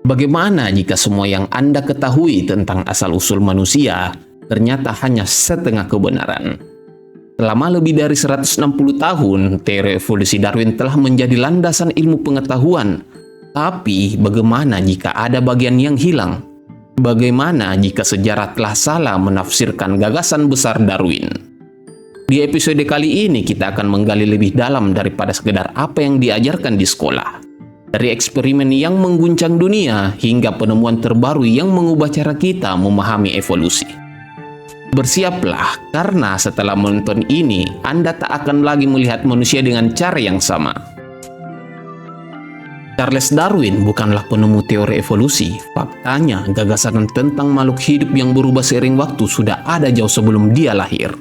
Bagaimana jika semua yang Anda ketahui tentang asal-usul manusia ternyata hanya setengah kebenaran? Selama lebih dari 160 tahun, teori evolusi Darwin telah menjadi landasan ilmu pengetahuan. Tapi bagaimana jika ada bagian yang hilang? Bagaimana jika sejarah telah salah menafsirkan gagasan besar Darwin? Di episode kali ini kita akan menggali lebih dalam daripada sekedar apa yang diajarkan di sekolah. Dari eksperimen yang mengguncang dunia hingga penemuan terbaru yang mengubah cara kita memahami evolusi. Bersiaplah, karena setelah menonton ini, Anda tak akan lagi melihat manusia dengan cara yang sama. Charles Darwin bukanlah penemu teori evolusi. Faktanya, gagasan tentang makhluk hidup yang berubah seiring waktu sudah ada jauh sebelum dia lahir.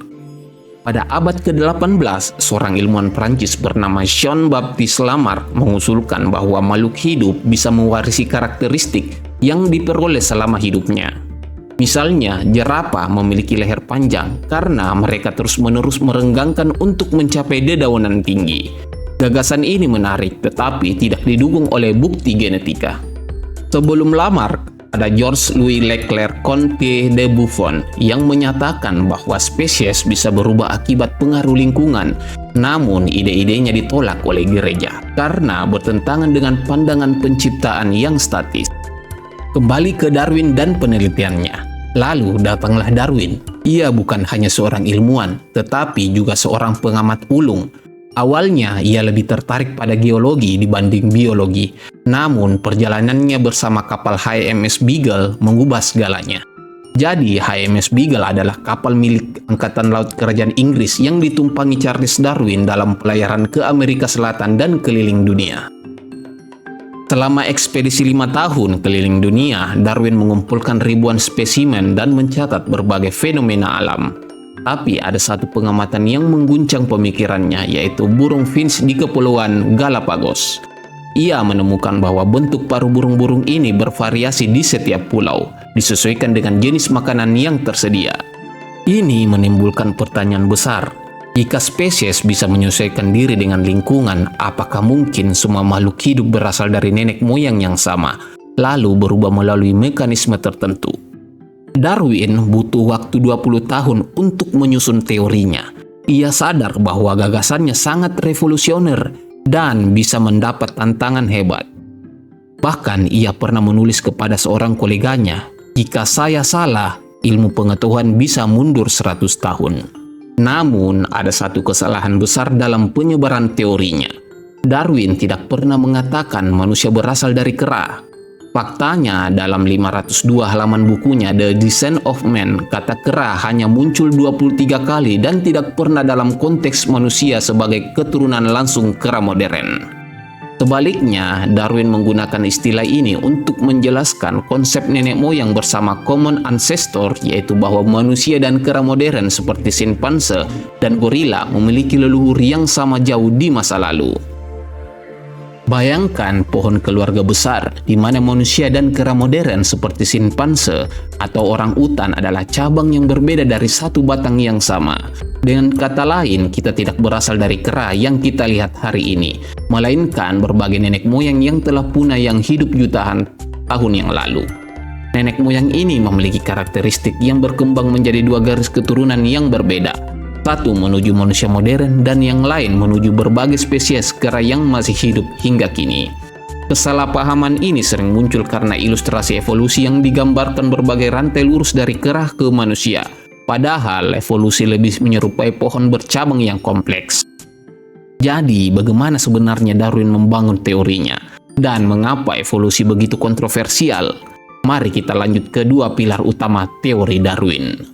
Pada abad ke-18, seorang ilmuwan Prancis bernama Jean-Baptiste Lamarck mengusulkan bahwa makhluk hidup bisa mewarisi karakteristik yang diperoleh selama hidupnya. Misalnya, jerapah memiliki leher panjang karena mereka terus-menerus merenggangkan untuk mencapai dedaunan tinggi. Gagasan ini menarik, tetapi tidak didukung oleh bukti genetika. Sebelum Lamarck, ada Georges Louis Leclerc Comte de Buffon yang menyatakan bahwa spesies bisa berubah akibat pengaruh lingkungan. Namun ide-idenya ditolak oleh gereja karena bertentangan dengan pandangan penciptaan yang statis. Kembali ke Darwin dan penelitiannya. Lalu datanglah Darwin. Ia bukan hanya seorang ilmuwan, tetapi juga seorang pengamat ulung. Awalnya, ia lebih tertarik pada geologi dibanding biologi. Namun, perjalanannya bersama kapal HMS Beagle mengubah segalanya. Jadi, HMS Beagle adalah kapal milik Angkatan Laut Kerajaan Inggris yang ditumpangi Charles Darwin dalam pelayaran ke Amerika Selatan dan keliling dunia. Selama ekspedisi 5 tahun keliling dunia, Darwin mengumpulkan ribuan spesimen dan mencatat berbagai fenomena alam. Tapi ada satu pengamatan yang mengguncang pemikirannya, yaitu burung finch di Kepulauan Galapagos. Ia menemukan bahwa bentuk paruh burung-burung ini bervariasi di setiap pulau, disesuaikan dengan jenis makanan yang tersedia. Ini menimbulkan pertanyaan besar. Jika spesies bisa menyesuaikan diri dengan lingkungan, apakah mungkin semua makhluk hidup berasal dari nenek moyang yang sama, lalu berubah melalui mekanisme tertentu? Darwin butuh waktu 20 tahun untuk menyusun teorinya. Ia sadar bahwa gagasannya sangat revolusioner dan bisa mendapat tantangan hebat. Bahkan ia pernah menulis kepada seorang koleganya, "Jika saya salah, ilmu pengetahuan bisa mundur 100 tahun." Namun, ada satu kesalahan besar dalam penyebaran teorinya. Darwin tidak pernah mengatakan manusia berasal dari kera. Faktanya, dalam 502 halaman bukunya The Descent of Man, kata kera hanya muncul 23 kali dan tidak pernah dalam konteks manusia sebagai keturunan langsung kera modern. Sebaliknya, Darwin menggunakan istilah ini untuk menjelaskan konsep nenek moyang bersama common ancestor, yaitu bahwa manusia dan kera modern seperti simpanse dan gorila memiliki leluhur yang sama jauh di masa lalu. Bayangkan pohon keluarga besar di mana manusia dan kera modern seperti simpanse atau orang utan adalah cabang yang berbeda dari satu batang yang sama. Dengan kata lain, kita tidak berasal dari kera yang kita lihat hari ini, melainkan berbagai nenek moyang yang telah punah yang hidup jutaan tahun yang lalu. Nenek moyang ini memiliki karakteristik yang berkembang menjadi dua garis keturunan yang berbeda. Satu menuju manusia modern dan yang lain menuju berbagai spesies kera yang masih hidup hingga kini. Kesalahpahaman ini sering muncul karena ilustrasi evolusi yang digambarkan berbagai rantai lurus dari kera ke manusia. Padahal evolusi lebih menyerupai pohon bercabang yang kompleks. Jadi, bagaimana sebenarnya Darwin membangun teorinya? Dan mengapa evolusi begitu kontroversial? Mari kita lanjut ke dua pilar utama teori Darwin.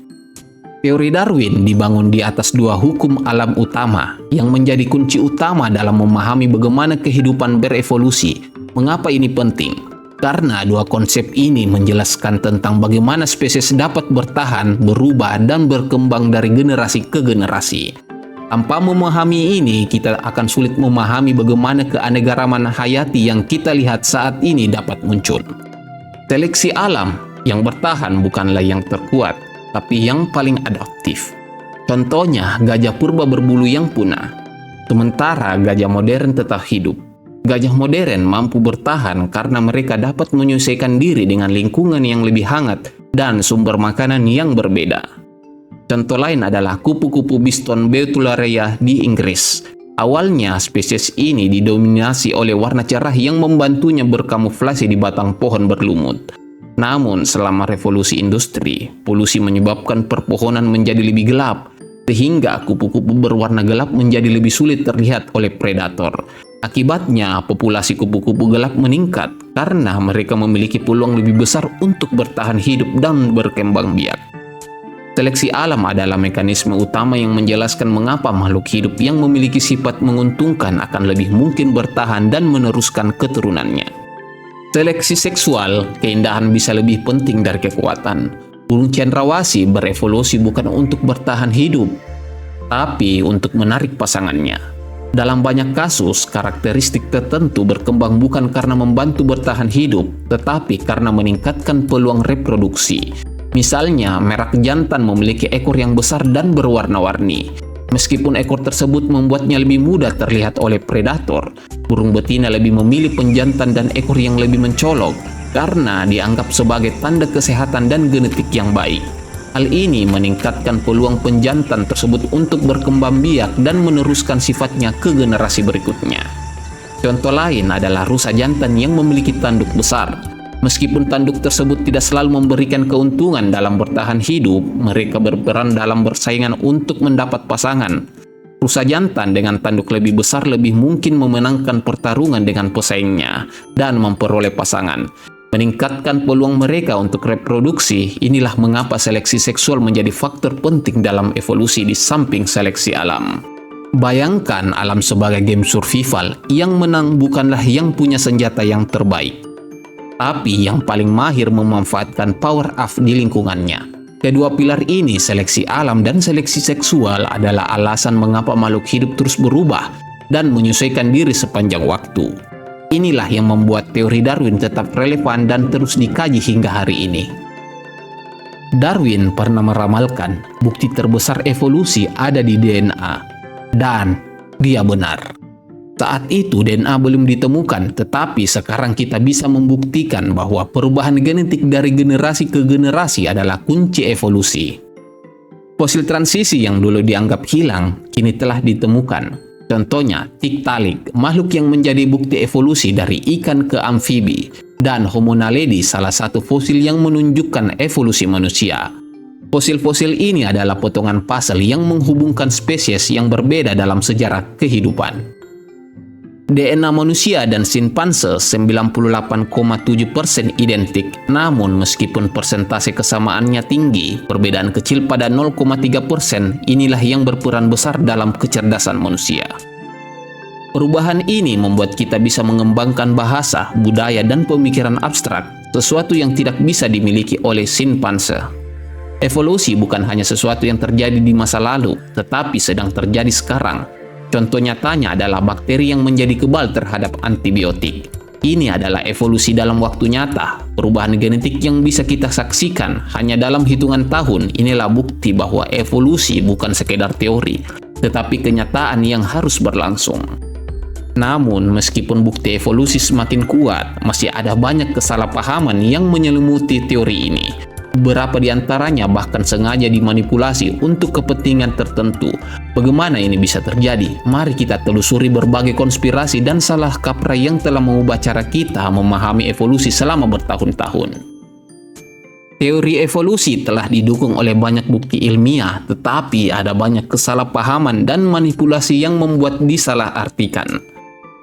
Teori Darwin dibangun di atas dua hukum alam utama yang menjadi kunci utama dalam memahami bagaimana kehidupan berevolusi. Mengapa ini penting? Karena dua konsep ini menjelaskan tentang bagaimana spesies dapat bertahan, berubah, dan berkembang dari generasi ke generasi. Tanpa memahami ini, kita akan sulit memahami bagaimana keanekaragaman hayati yang kita lihat saat ini dapat muncul. Seleksi alam yang bertahan bukanlah yang terkuat, tapi yang paling adaptif. Contohnya, gajah purba berbulu yang punah. Sementara gajah modern tetap hidup. Gajah modern mampu bertahan karena mereka dapat menyesuaikan diri dengan lingkungan yang lebih hangat dan sumber makanan yang berbeda. Contoh lain adalah kupu-kupu biston Betularella di Inggris. Awalnya, spesies ini didominasi oleh warna cerah yang membantunya berkamuflase di batang pohon berlumut. Namun, selama revolusi industri, polusi menyebabkan perpohonan menjadi lebih gelap, sehingga kupu-kupu berwarna gelap menjadi lebih sulit terlihat oleh predator. Akibatnya, populasi kupu-kupu gelap meningkat karena mereka memiliki peluang lebih besar untuk bertahan hidup dan berkembang biak. Seleksi alam adalah mekanisme utama yang menjelaskan mengapa makhluk hidup yang memiliki sifat menguntungkan akan lebih mungkin bertahan dan meneruskan keturunannya. Seleksi seksual, keindahan bisa lebih penting dari kekuatan. Burung cendrawasih berevolusi bukan untuk bertahan hidup, tapi untuk menarik pasangannya. Dalam banyak kasus, karakteristik tertentu berkembang bukan karena membantu bertahan hidup, tetapi karena meningkatkan peluang reproduksi. Misalnya, merak jantan memiliki ekor yang besar dan berwarna-warni. Meskipun ekor tersebut membuatnya lebih mudah terlihat oleh predator, burung betina lebih memilih penjantan dan ekor yang lebih mencolok karena dianggap sebagai tanda kesehatan dan genetik yang baik. Hal ini meningkatkan peluang penjantan tersebut untuk berkembang biak dan meneruskan sifatnya ke generasi berikutnya. Contoh lain adalah rusa jantan yang memiliki tanduk besar. Meskipun tanduk tersebut tidak selalu memberikan keuntungan dalam bertahan hidup, mereka berperan dalam persaingan untuk mendapat pasangan. Rusa jantan dengan tanduk lebih besar lebih mungkin memenangkan pertarungan dengan pesaingnya dan memperoleh pasangan. Meningkatkan peluang mereka untuk reproduksi, inilah mengapa seleksi seksual menjadi faktor penting dalam evolusi di samping seleksi alam. Bayangkan alam sebagai game survival, yang menang bukanlah yang punya senjata yang terbaik, tapi yang paling mahir memanfaatkan power up di lingkungannya. Kedua pilar ini, seleksi alam dan seleksi seksual, adalah alasan mengapa makhluk hidup terus berubah dan menyesuaikan diri sepanjang waktu. Inilah yang membuat teori Darwin tetap relevan dan terus dikaji hingga hari ini. Darwin pernah meramalkan bukti terbesar evolusi ada di DNA, dan dia benar. Saat itu DNA belum ditemukan, tetapi sekarang kita bisa membuktikan bahwa perubahan genetik dari generasi ke generasi adalah kunci evolusi. Fosil transisi yang dulu dianggap hilang, kini telah ditemukan. Contohnya, Tiktaalik, makhluk yang menjadi bukti evolusi dari ikan ke amfibi, dan Homo naledi, salah satu fosil yang menunjukkan evolusi manusia. Fosil-fosil ini adalah potongan puzzle yang menghubungkan spesies yang berbeda dalam sejarah kehidupan. DNA manusia dan simpanse 98,7% identik, namun meskipun persentase kesamaannya tinggi, perbedaan kecil pada 0,3% inilah yang berperan besar dalam kecerdasan manusia. Perubahan ini membuat kita bisa mengembangkan bahasa, budaya, dan pemikiran abstrak, sesuatu yang tidak bisa dimiliki oleh simpanse. Evolusi bukan hanya sesuatu yang terjadi di masa lalu, tetapi sedang terjadi sekarang. Contoh nyatanya adalah bakteri yang menjadi kebal terhadap antibiotik. Ini adalah evolusi dalam waktu nyata. Perubahan genetik yang bisa kita saksikan hanya dalam hitungan tahun. Inilah bukti bahwa evolusi bukan sekedar teori, tetapi kenyataan yang harus berlangsung. Namun, meskipun bukti evolusi semakin kuat, masih ada banyak kesalahpahaman yang menyelimuti teori ini. Beberapa di antaranya bahkan sengaja dimanipulasi untuk kepentingan tertentu. Bagaimana ini bisa terjadi? Mari kita telusuri berbagai konspirasi dan salah kaprah yang telah mengubah cara kita memahami evolusi selama bertahun-tahun. Teori evolusi telah didukung oleh banyak bukti ilmiah, tetapi ada banyak kesalahpahaman dan manipulasi yang membuat disalahartikan.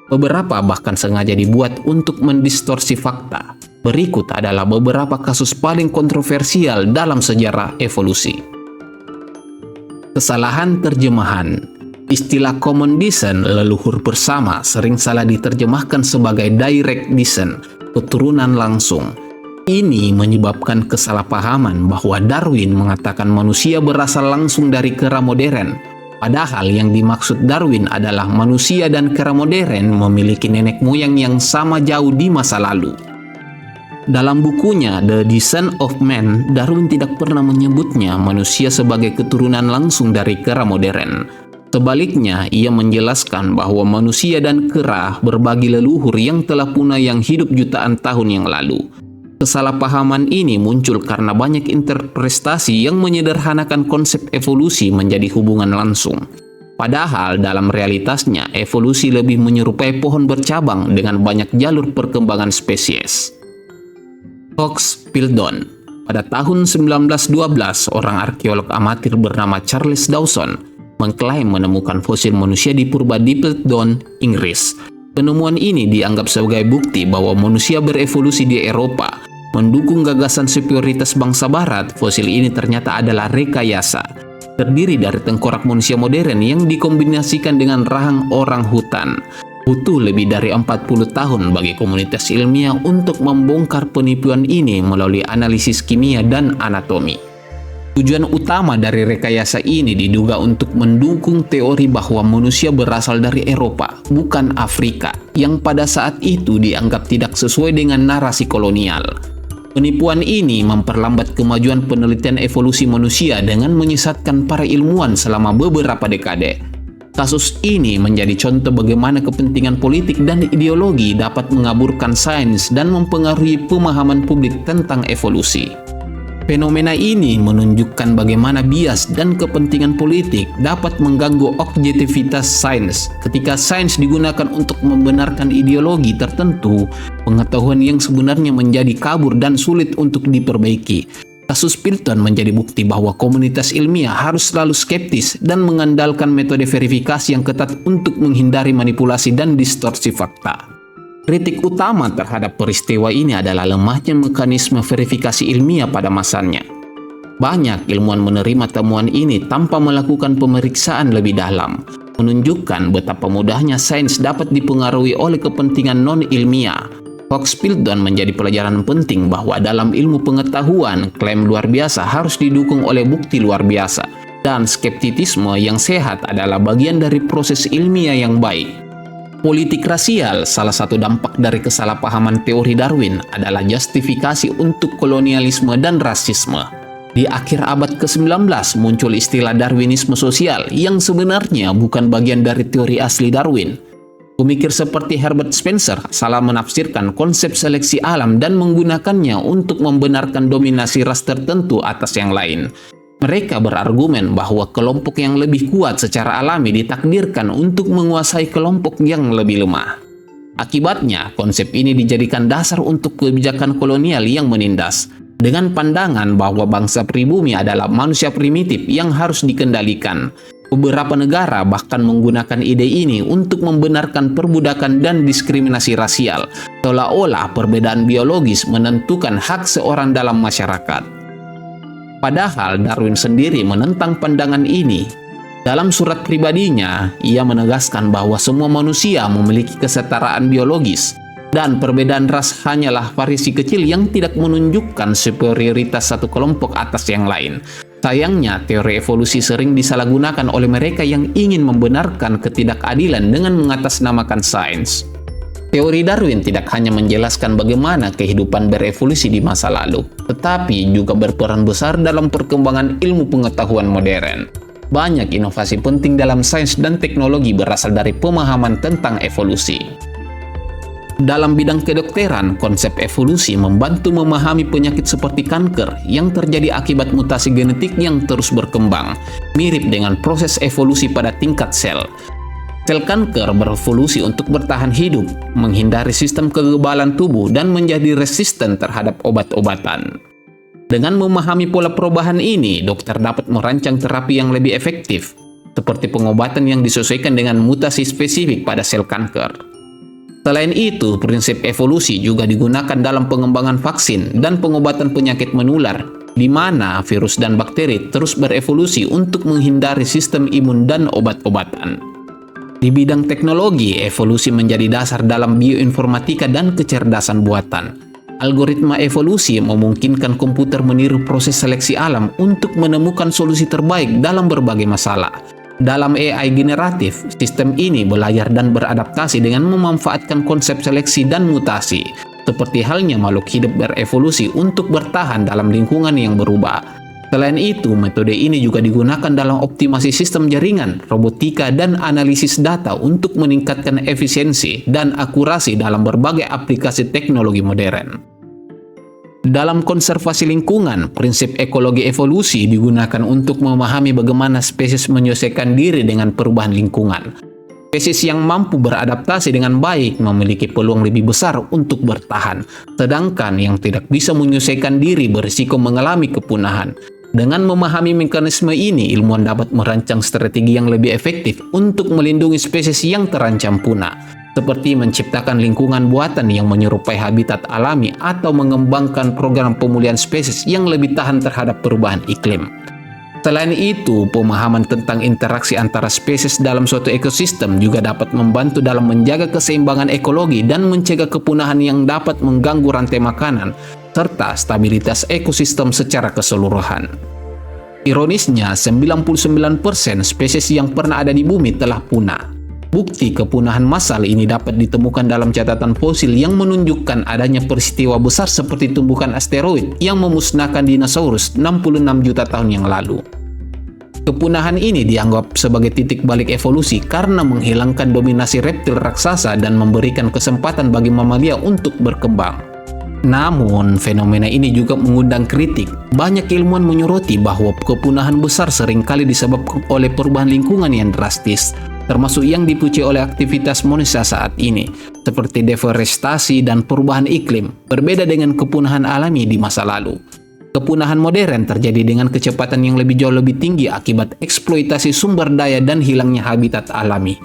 Beberapa bahkan sengaja dibuat untuk mendistorsi fakta. Berikut adalah beberapa kasus paling kontroversial dalam sejarah evolusi. Kesalahan terjemahan. Istilah common descent, leluhur bersama, sering salah diterjemahkan sebagai direct descent, keturunan langsung. Ini menyebabkan kesalahpahaman bahwa Darwin mengatakan manusia berasal langsung dari kera modern. Padahal yang dimaksud Darwin adalah manusia dan kera modern memiliki nenek moyang yang sama jauh di masa lalu. Dalam bukunya The Descent of Man, Darwin tidak pernah menyebutnya manusia sebagai keturunan langsung dari kera modern. Sebaliknya, ia menjelaskan bahwa manusia dan kera berbagi leluhur yang telah punah yang hidup jutaan tahun yang lalu. Kesalahpahaman ini muncul karena banyak interpretasi yang menyederhanakan konsep evolusi menjadi hubungan langsung. Padahal dalam realitasnya, evolusi lebih menyerupai pohon bercabang dengan banyak jalur perkembangan spesies. Fox Piltdown. Pada tahun 1912, seorang arkeolog amatir bernama Charles Dawson mengklaim menemukan fosil manusia di purba di Piltdown, Inggris. Penemuan ini dianggap sebagai bukti bahwa manusia berevolusi di Eropa. Mendukung gagasan superioritas bangsa barat, fosil ini ternyata adalah rekayasa. Terdiri dari tengkorak manusia modern yang dikombinasikan dengan rahang orang hutan. Butuh lebih dari 40 tahun bagi komunitas ilmiah untuk membongkar penipuan ini melalui analisis kimia dan anatomi. Tujuan utama dari rekayasa ini diduga untuk mendukung teori bahwa manusia berasal dari Eropa, bukan Afrika, yang pada saat itu dianggap tidak sesuai dengan narasi kolonial. Penipuan ini memperlambat kemajuan penelitian evolusi manusia dengan menyesatkan para ilmuwan selama beberapa dekade. Kasus ini menjadi contoh bagaimana kepentingan politik dan ideologi dapat mengaburkan sains dan mempengaruhi pemahaman publik tentang evolusi. Fenomena ini menunjukkan bagaimana bias dan kepentingan politik dapat mengganggu objektivitas sains. Ketika sains digunakan untuk membenarkan ideologi tertentu, pengetahuan yang sebenarnya menjadi kabur dan sulit untuk diperbaiki. Kasus Piltdown menjadi bukti bahwa komunitas ilmiah harus selalu skeptis dan mengandalkan metode verifikasi yang ketat untuk menghindari manipulasi dan distorsi fakta. Kritik utama terhadap peristiwa ini adalah lemahnya mekanisme verifikasi ilmiah pada masanya. Banyak ilmuwan menerima temuan ini tanpa melakukan pemeriksaan lebih dalam, menunjukkan betapa mudahnya sains dapat dipengaruhi oleh kepentingan non-ilmiah. Fox Piltdown menjadi pelajaran penting bahwa dalam ilmu pengetahuan, klaim luar biasa harus didukung oleh bukti luar biasa, dan skeptisisme yang sehat adalah bagian dari proses ilmiah yang baik. Politik rasial, salah satu dampak dari kesalahpahaman teori Darwin, adalah justifikasi untuk kolonialisme dan rasisme. Di akhir abad ke-19 muncul istilah Darwinisme sosial yang sebenarnya bukan bagian dari teori asli Darwin. Pemikir seperti Herbert Spencer salah menafsirkan konsep seleksi alam dan menggunakannya untuk membenarkan dominasi ras tertentu atas yang lain. Mereka berargumen bahwa kelompok yang lebih kuat secara alami ditakdirkan untuk menguasai kelompok yang lebih lemah. Akibatnya, konsep ini dijadikan dasar untuk kebijakan kolonial yang menindas, dengan pandangan bahwa bangsa pribumi adalah manusia primitif yang harus dikendalikan. Beberapa negara bahkan menggunakan ide ini untuk membenarkan perbudakan dan diskriminasi rasial, seolah-olah perbedaan biologis menentukan hak seorang dalam masyarakat. Padahal Darwin sendiri menentang pandangan ini. Dalam surat pribadinya, ia menegaskan bahwa semua manusia memiliki kesetaraan biologis, dan perbedaan ras hanyalah variasi kecil yang tidak menunjukkan superioritas satu kelompok atas yang lain. Sayangnya, teori evolusi sering disalahgunakan oleh mereka yang ingin membenarkan ketidakadilan dengan mengatasnamakan sains. Teori Darwin tidak hanya menjelaskan bagaimana kehidupan berevolusi di masa lalu, tetapi juga berperan besar dalam perkembangan ilmu pengetahuan modern. Banyak inovasi penting dalam sains dan teknologi berasal dari pemahaman tentang evolusi. Dalam bidang kedokteran, konsep evolusi membantu memahami penyakit seperti kanker yang terjadi akibat mutasi genetik yang terus berkembang, mirip dengan proses evolusi pada tingkat sel. Sel kanker berevolusi untuk bertahan hidup, menghindari sistem kekebalan tubuh, dan menjadi resisten terhadap obat-obatan. Dengan memahami pola perubahan ini, dokter dapat merancang terapi yang lebih efektif, seperti pengobatan yang disesuaikan dengan mutasi spesifik pada sel kanker. Selain itu, prinsip evolusi juga digunakan dalam pengembangan vaksin dan pengobatan penyakit menular, di mana virus dan bakteri terus berevolusi untuk menghindari sistem imun dan obat-obatan. Di bidang teknologi, evolusi menjadi dasar dalam bioinformatika dan kecerdasan buatan. Algoritma evolusi memungkinkan komputer meniru proses seleksi alam untuk menemukan solusi terbaik dalam berbagai masalah. Dalam AI generatif, sistem ini belajar dan beradaptasi dengan memanfaatkan konsep seleksi dan mutasi, seperti halnya makhluk hidup berevolusi untuk bertahan dalam lingkungan yang berubah. Selain itu, metode ini juga digunakan dalam optimasi sistem jaringan, robotika, dan analisis data untuk meningkatkan efisiensi dan akurasi dalam berbagai aplikasi teknologi modern. Dalam konservasi lingkungan, prinsip ekologi evolusi digunakan untuk memahami bagaimana spesies menyesuaikan diri dengan perubahan lingkungan. Spesies yang mampu beradaptasi dengan baik memiliki peluang lebih besar untuk bertahan, sedangkan yang tidak bisa menyesuaikan diri berisiko mengalami kepunahan. Dengan memahami mekanisme ini, ilmuwan dapat merancang strategi yang lebih efektif untuk melindungi spesies yang terancam punah, seperti menciptakan lingkungan buatan yang menyerupai habitat alami atau mengembangkan program pemulihan spesies yang lebih tahan terhadap perubahan iklim. Selain itu, pemahaman tentang interaksi antara spesies dalam suatu ekosistem juga dapat membantu dalam menjaga keseimbangan ekologi dan mencegah kepunahan yang dapat mengganggu rantai makanan serta stabilitas ekosistem secara keseluruhan. Ironisnya, 99% spesies yang pernah ada di bumi telah punah. Bukti kepunahan massal ini dapat ditemukan dalam catatan fosil yang menunjukkan adanya peristiwa besar seperti tumbukan asteroid yang memusnahkan dinosaurus 66 juta tahun yang lalu. Kepunahan ini dianggap sebagai titik balik evolusi karena menghilangkan dominasi reptil raksasa dan memberikan kesempatan bagi mamalia untuk berkembang. Namun, fenomena ini juga mengundang kritik. Banyak ilmuwan menyoroti bahwa kepunahan besar seringkali disebabkan oleh perubahan lingkungan yang drastis, termasuk yang dipicu oleh aktivitas manusia saat ini, seperti deforestasi dan perubahan iklim, berbeda dengan kepunahan alami di masa lalu. Kepunahan modern terjadi dengan kecepatan yang jauh lebih tinggi akibat eksploitasi sumber daya dan hilangnya habitat alami.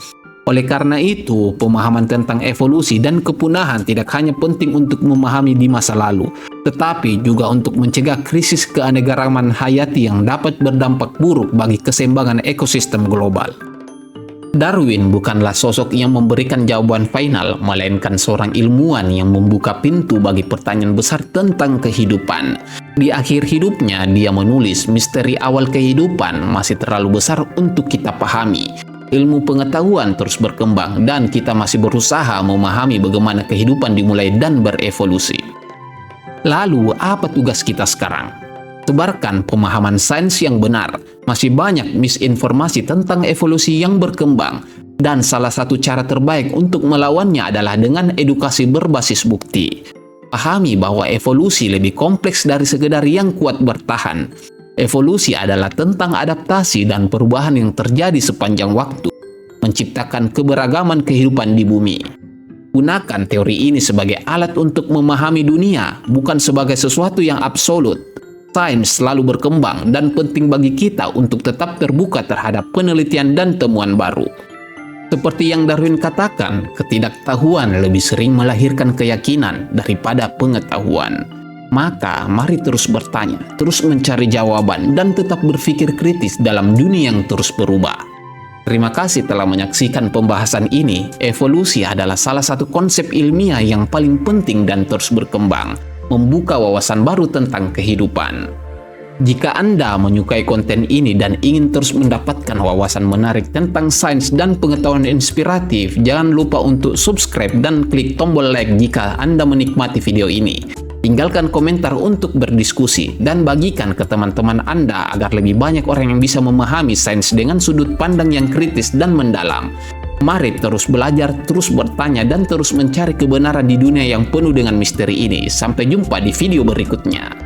Oleh karena itu, pemahaman tentang evolusi dan kepunahan tidak hanya penting untuk memahami di masa lalu, tetapi juga untuk mencegah krisis keanekaragaman hayati yang dapat berdampak buruk bagi keseimbangan ekosistem global. Darwin bukanlah sosok yang memberikan jawaban final, melainkan seorang ilmuwan yang membuka pintu bagi pertanyaan besar tentang kehidupan. Di akhir hidupnya, dia menulis misteri awal kehidupan masih terlalu besar untuk kita pahami. Ilmu pengetahuan terus berkembang dan kita masih berusaha memahami bagaimana kehidupan dimulai dan berevolusi. Lalu, apa tugas kita sekarang? Sebarkan pemahaman sains yang benar. Masih banyak misinformasi tentang evolusi yang berkembang, dan salah satu cara terbaik untuk melawannya adalah dengan edukasi berbasis bukti. Pahami bahwa evolusi lebih kompleks dari sekedar yang kuat bertahan. Evolusi adalah tentang adaptasi dan perubahan yang terjadi sepanjang waktu, menciptakan keberagaman kehidupan di bumi. Gunakan teori ini sebagai alat untuk memahami dunia, bukan sebagai sesuatu yang absolut. Sains selalu berkembang dan penting bagi kita untuk tetap terbuka terhadap penelitian dan temuan baru. Seperti yang Darwin katakan, ketidaktahuan lebih sering melahirkan keyakinan daripada pengetahuan. Maka, mari terus bertanya, terus mencari jawaban, dan tetap berpikir kritis dalam dunia yang terus berubah. Terima kasih telah menyaksikan pembahasan ini. Evolusi adalah salah satu konsep ilmiah yang paling penting dan terus berkembang, membuka wawasan baru tentang kehidupan. Jika Anda menyukai konten ini dan ingin terus mendapatkan wawasan menarik tentang sains dan pengetahuan inspiratif, jangan lupa untuk subscribe dan klik tombol like jika Anda menikmati video ini. Tinggalkan komentar untuk berdiskusi dan bagikan ke teman-teman Anda agar lebih banyak orang yang bisa memahami sains dengan sudut pandang yang kritis dan mendalam. Mari terus belajar, terus bertanya, dan terus mencari kebenaran di dunia yang penuh dengan misteri ini. Sampai jumpa di video berikutnya.